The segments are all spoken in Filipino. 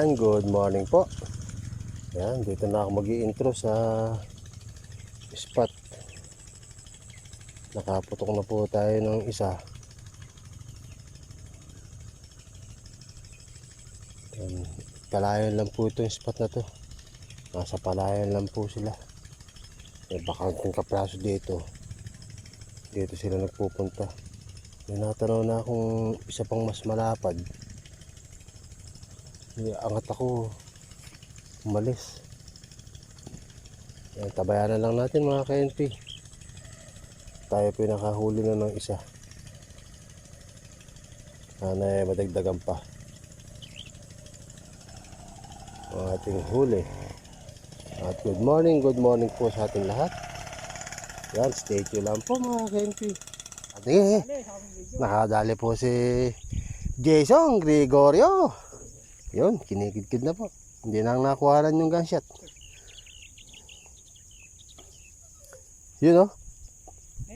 Ayan, good morning po. Ayan, dito na ako mag-i-intro sa spot. Nakaputok na po tayo ng isa. Ayan, palayan lang po itong spot na to. Nasa palayan lang po sila. May bakanteng kapraso dito. Dito sila nagpupunta. May natanaw na akong isa pang mas malapad. Angat ako umalis. Ayan, tabayanan lang natin mga KNP. Tayo pinakahuli na ng isa. Sana ay madagdagan pa ang ating huli. At good morning po sa ating lahat. Yan, stay tuned lang po mga KNP. At nakadali po si Jason Gregorio. Yun, kinikid-kid na po. Hindi na nakuhanan yung gunshot. Yun o.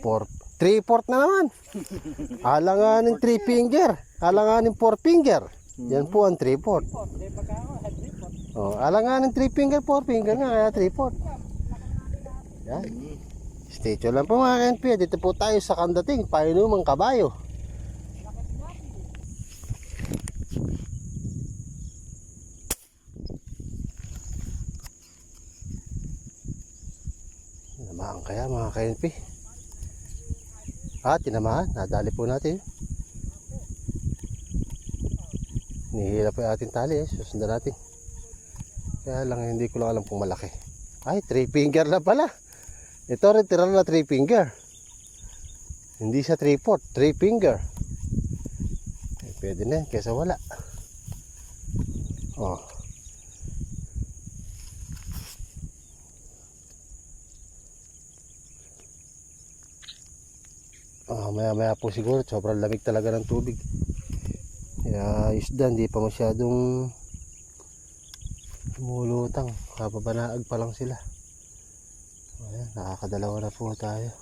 3/4 na naman. Alanganin 3 finger. Alanganin 4 finger. Yan po ang 3/4. Oh, alanganin 3 finger, 4 finger nga. Kaya 3/4. Yan. Stay tuned lang po mga KNP. Dito po tayo sa Kandating, Painumang Kabayo. Tinamaan kaya mga KNP? Tinamaan. Nadali po natin. Nihila po yung ating tali. Susundan natin. Kaya lang hindi ko lang alam kung malaki. Ay, 3 finger na pala. Ito rin tira na 3 finger. Hindi siya 3/4. 3 finger. Pwede na yan kaysa wala. Oh. Maya po siguro sobrang lamig talaga ng tubig. Kaya isda hindi pa masyadong lumulutang. Kapabanaag pa lang sila. Ayan, nakakadalawa na po tayo.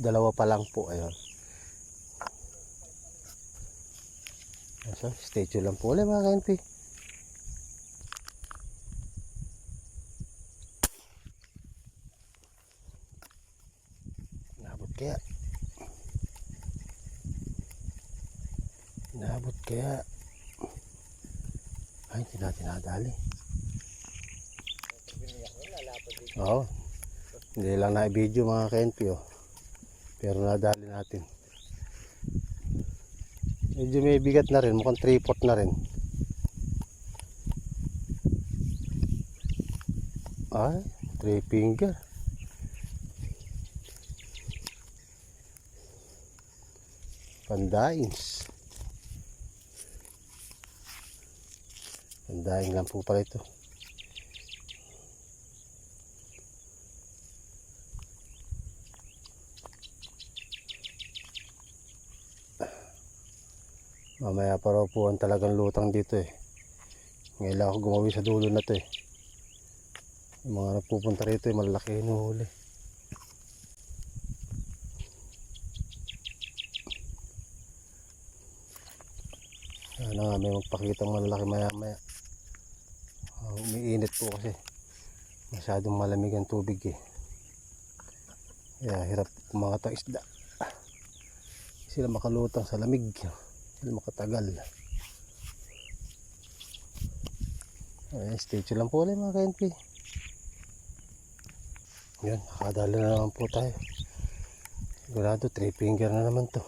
Dalawa pa lang po. Ayun. So, stay tuned lang po ulit mga KNP. Naabot kaya ay hindi natin nadali. Oo, hindi lang na i-video mga KNP pero nadali natin. Medyo may bigat na rin, mukhang 3/4 na rin. Ay, 3 finger. Pandains. Pandaing lang po pala ito. Mamaya pa raw po ang talagang lutang dito eh. Ngayon lang ako gumawi sa dulo na to eh. Yung mga nagpupunta rito eh, malalaki hinuhuli. Sana nga may magpakitang malalaki maya maya. Umiinit po kasi. Masyadong malamig ang tubig eh. Kaya hirap kumangat ang isda. Sila makalutang sa lamig. Sila makatagal. Stay tuned lang po ulit mga KNP. Yan, nakadala na naman po tayo. Sigurado 3 finger na naman to.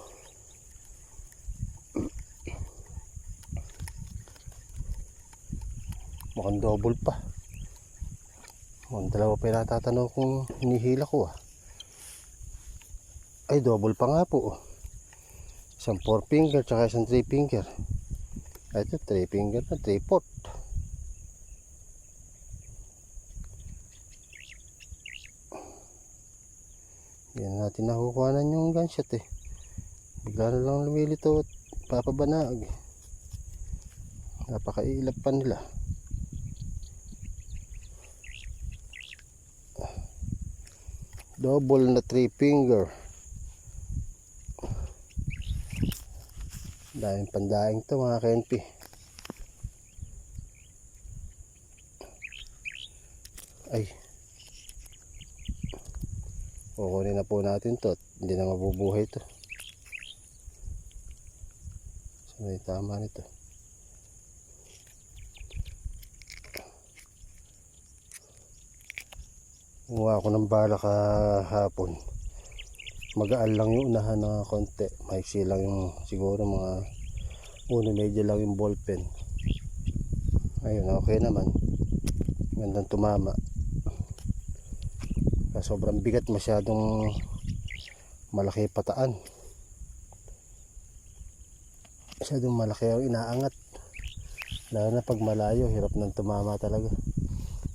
Mukhang double pa. Mukhang dalawa pa yung natatanaw kung hinihila ko Ay, double pa nga po. Isang 4 finger tsaka isang 3 finger. Ito 3 finger na 3/4. Yan natin nakukuhanan yung gunshot eh. Bigla na lang lumilito at papabanaag. Napakailap pa nila. Double na 3 finger. Daming pandaing to mga KNP. Ay, kukunin na po natin to. Hindi na mabubuhay to. So, may tama nito. Kumuha ako ng bala kahapon. Magaan lang yung unahan na konti. Maiksi lang yung siguro mga uno medyo lang yung ballpen. Ayun, okay naman. Gandang tumama. Sobrang bigat, masyadong malaki pataan. Masyadong malaki ang inaangat. Lalo na pag malayo, hirap nang tumama talaga.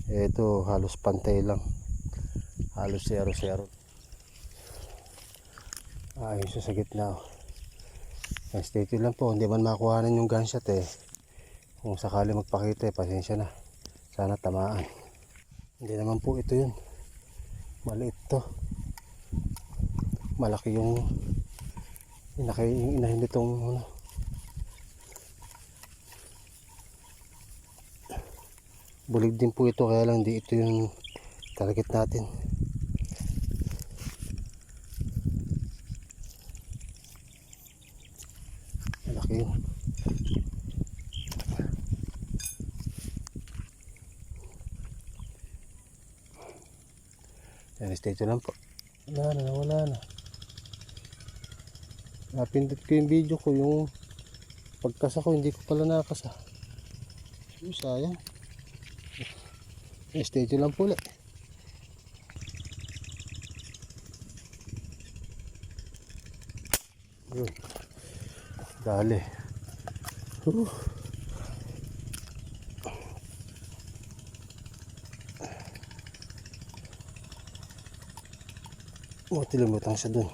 Ito halos pantay lang. Halos 0-0. Ayun siya sa gitna. Stay lang po, hindi man makuhanan yung gunshot eh. Kung sakali magpakita eh, pasensya na. Sana tamaan. Hindi naman po ito yun. Maliit to. Malaki yung inahin nitong ano. Bulig din po ito, kaya lang di ito yung target natin. Malaki yun. Yan, stay lang po. Wala na. Napindot ko yung video ko, yung pagkasa ko, hindi ko pala nakasa. Sayang. Stay lang po ulit. Yun. Dali. Tilumutang siya dun.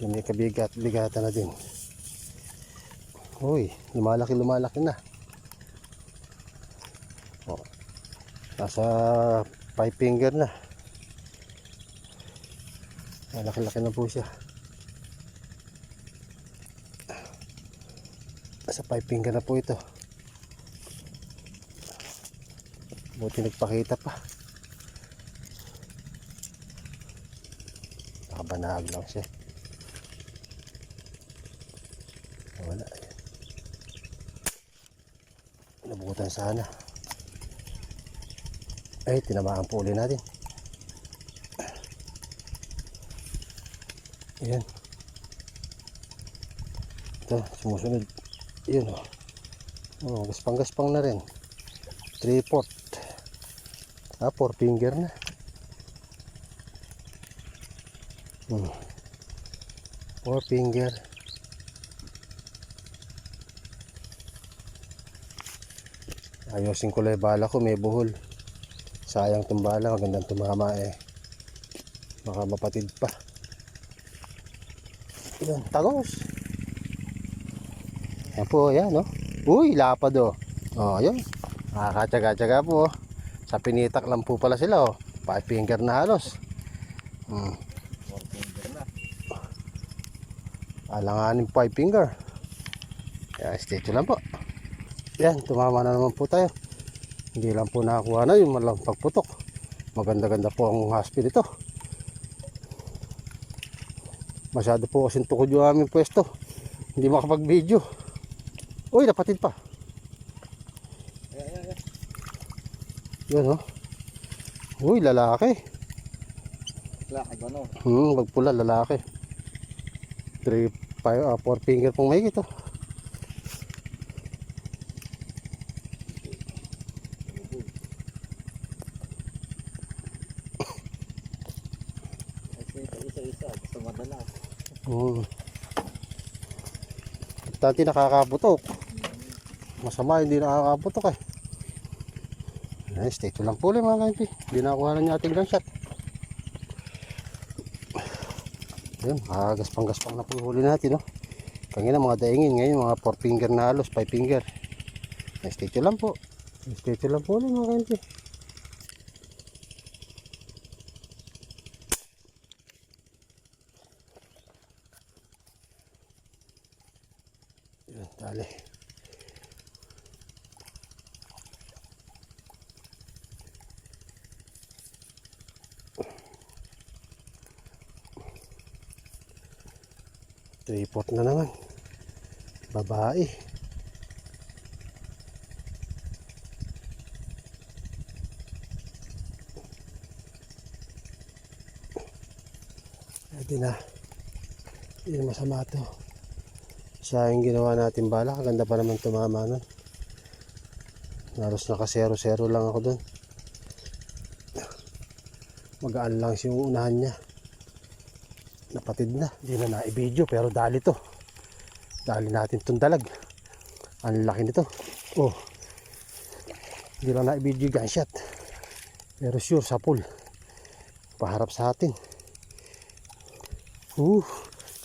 May bigatan na din. Uy, lumalaki na. Oh, nasa 5 finger na. Malaki na po siya. Nasa 5 finger na po ito. Buti nagpakita pa. Nakabanahag lang siya. Wala. Nabutan sana. Ay, tinamaan po uli natin. Ayan. Ito, sumusunod. Ayan o. Oh, gaspang-gaspang na rin. 3/4. 4 finger na. 4 finger. Ayusin ko lang yung bala ko, may buhol. Sayang itong bala, magandang tumama eh. Baka mapatid pa. Yan, tagos. Yan po, yan no. Uy, lapad oh. Oh, yun. Nakakatsaga-tsaga po oh. Sa pinitak lang po pala sila oh. 5 finger na halos. 4 finger na. Alanganin 5 finger. Kaya stay lang po. Yan, tumama na naman po tayo. Hindi lang po nakakuha na yung malang pagputok. Maganda-ganda po ang haspil ito. Masyado po kasing tukod yung aming pwesto. Hindi makapag-video. Uy, napatid pa. Yun oh. Uy, lalaki. Lalaki ba no? Magpula, lalaki. 4 finger pong may ito. Isa-isa, gusto madalas. Dati nakakaputok. Masama hindi nakakaputok eh. Stay lang po ulit mga kainti. Hindi nakuha na niya ating gunshot. Yun, gaspang-gaspang na po yung huli natin no. Kanina mga daingin, ngayon mga 4 finger na halos, 5 finger. Stay lang po. Stay lang po ulit mga kainti. Yun, dali. report na naman. Babae. Pwede na. Hindi na masama ito. Sayang ginawa natin balak. Ang ganda pa naman tumama nun. Halos naka 0-0 lang ako dun. Magaan lang yung unahan niya. Napatid na. Hindi na naibidyo pero dali to. Dali natin itong dalag. Ang laki nito. Oh. Hindi lang naibidyo yung gunshot. Pero sure sa pool. Paharap sa atin.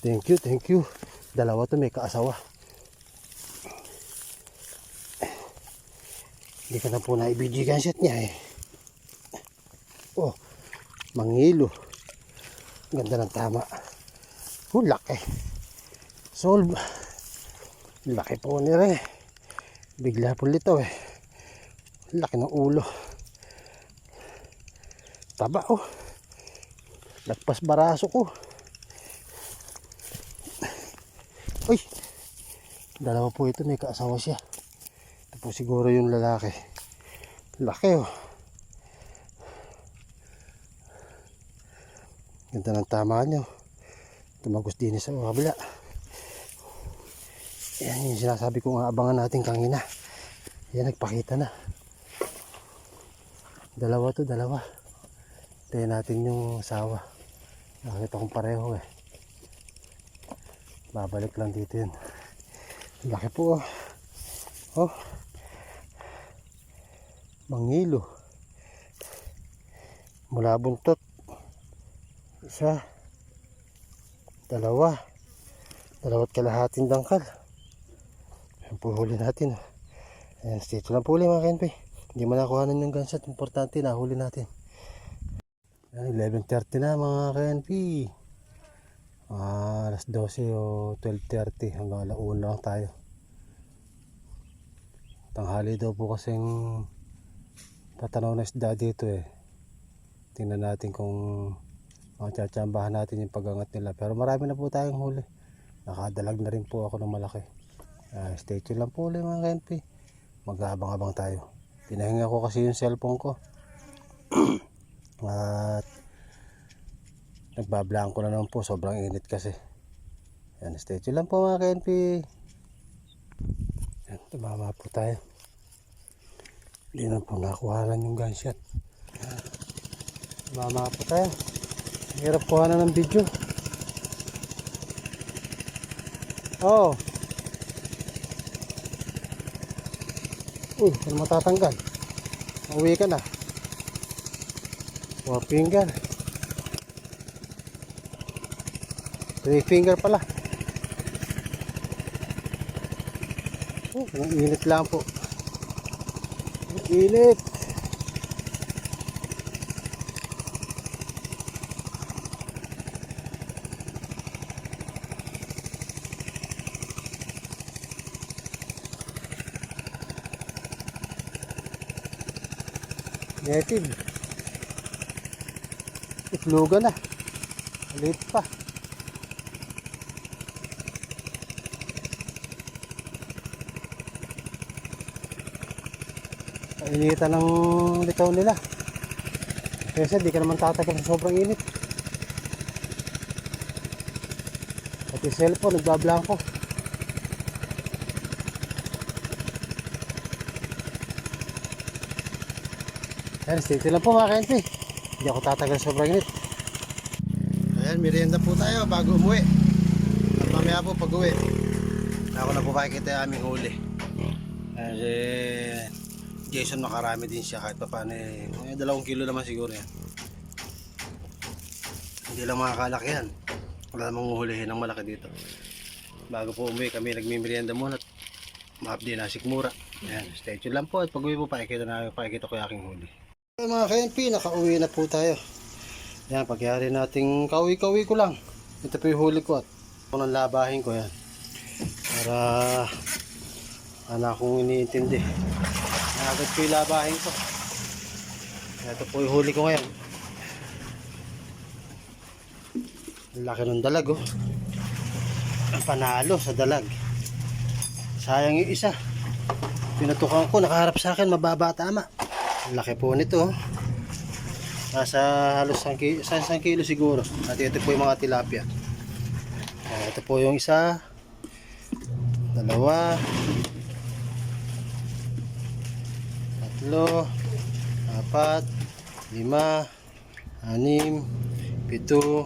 Thank you, thank you. Dalawa to may kaasawa. Hindi ka na po naibidyo yung gunshot niya eh. Oh. Mangilo. Ganda ng tama. Laki. Solve. Laki po nila eh. Bigla po lito eh. Laki ng ulo. Taba oh. Lagpas baraso ko. Uy. Dalawa po ito. May kaasawa siya. Ito po siguro yung lalaki. Laki oh. Ganda ng tama nyo. Tumagos din sa kabila. Yan yung sinasabi ko nga abangan natin kanina. Yan nagpakita na. Dalawa to, dalawa. Tayo natin yung asawa. Nakita kong pareho eh. Babalik lang dito yun. Laki po oh. Oh. Mangilo. Mula buntot. Isa. Dalawa. Dalawat kalahating dangkal. Ayan po huli natin. Ayan, stay lang po huli mga KNP. Hindi man nakuhanan yung gunshot. Importante na huli natin. Ayan, 11:30 na mga KNP. Alas 12 o 12:30 hanggang alauna lang tayo. Tanghali daw po kasing patanaw na isda dito eh. Tingnan natin kung tsatsambahan natin yung pagangat nila. Pero marami na po tayong huli. Nakadalag na rin po ako ng malaki. Stay tuned lang po ulit mga KNP. Mag-abang-abang tayo. Pinahinga ko kasi yung cellphone ko. At nagbablanko na naman po. Sobrang init kasi. Yan, stay tuned lang po mga KNP. Yan, tumama po tayo. Hindi na po nakuhanan yung gunshot. Yan. Tumama po tayo. Hirap kuhanan ng video. Oh. Ano matatanggal? Uwi ka na. 4 finger. 3 finger pala. Ang init lang po. Ang init. Native. Itlogan na. Maliit pa. Kainitan ng litaw nila. Kasi di ka naman tatagal sa sobrang init. Pati cellphone nagbablanko. Ayan, stay lang po mga KNP. Hindi ako tatagal sobrang init. Ayan, merienda po tayo bago umuwi. At mamaya po pag uwi, ako na po makikita yung aming huli. Kasi Jason makarami din siya kahit pa paano eh. 2 kilo naman siguro yan. Hindi lang makakalaki yan. Wala namang hulihin ng malaki dito. Bago po umuwi kami nagmimerienda muna at ma-update na si Kumura. Ayan, stay tuned lang po at pag uwi po pakikita ko yung aking huli. Okay, mga KNP, nakauwi na po tayo. Yan, pagyari nating kauwi-kauwi ko lang. Ito po yung huli ko at ako nang labahin ko yan. Para anak kong iniintindi. Agad ko yung labahin ko. Ito po yung huli ko ngayon. Laki ng dalag oh. Panalo sa dalag. Sayang yung isa. Pinatukan ko, nakaharap sa akin, mababa tama. Ang laki po nito. Nasa halos 1 kilo siguro. At ito po yung mga tilapia. Ito po yung isa, dalawa, tatlo, 4, 5, 6, 7, 8, 9,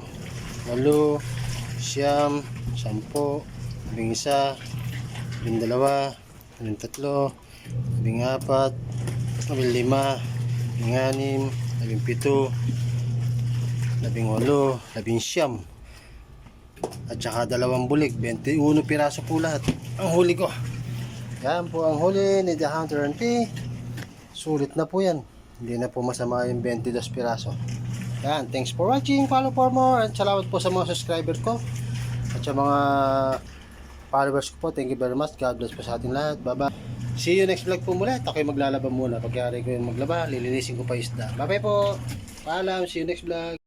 10, 11, 12, 13, 14, 15, 16, 17, 18, 19, at saka 2 bulig, 21 piraso po lahat ang huli ko. Yan po ang huli ni The Hunter and P. Sulit na po yan, hindi na po masama yung 22 piraso. Yan, thanks for watching, follow for more, at salamat po sa mga subscriber ko at sa mga followers ko po. Thank you very much, God bless po sa ating lahat. Bye bye. See you next vlog po muli. Ako'y maglalaba muna. Pagkari ko yung maglaba, lilinisin ko pa isda. Bye bye po. Paalam, see you next vlog.